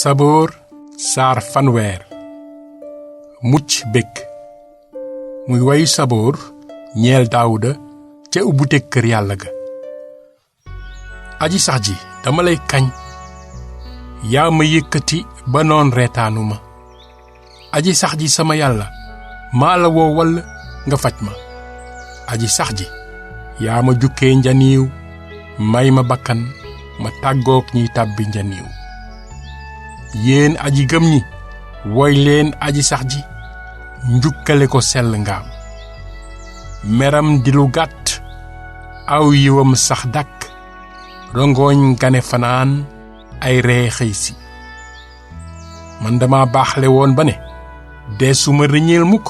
saboor saar fanweer mucc békk muy wayu saboor ñeel daawuda ca ubbute kër yàlla ga. aji sax ji dama lay kañ yaa ma yëkkati ba noon reetaanu ma. aji sax ji sama yàlla maa la woo wall nga faj ma. aji sax ji yaa ma jukkee njaniiw may ma bakkan ma tàggook ñiy tàbbi njaniiw. yéen aji gëm ñi woy leen aji sax ji njukkale ko sell ngaam. meram di lu gàtt aw yiwam sax dàkk rongoñ gane fanaan ay ree xëy si. man dama baaxle woon ba ne dee suma rëñeel mukk.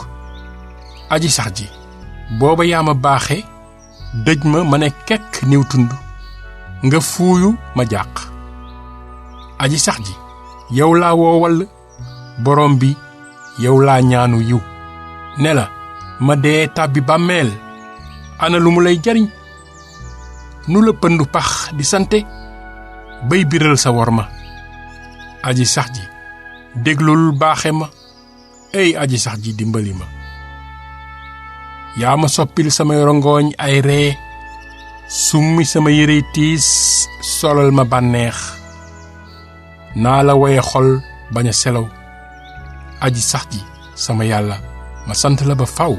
aji sax ji booba yaa ma baaxe dëj ma ne kekk niw tund nga fuuyu ma jàq. aji sax ji yow laa woowal borom bi yow laa ñaanu yiw ne la ma dee tàbbi bàmmeel ana lu mu lay jariñ. nu la pëndu pax di sante bay biral sa wor ma. aji sax ji déglul baaxe ma ey aji sax ji dimbali ma. yaa ma soppil samay rongoñ ay ree summi sama yérey tiis solal ma bànneex. naa la woye xol bañ a selaw aji sax ji sama yàlla ma sant la ba faw.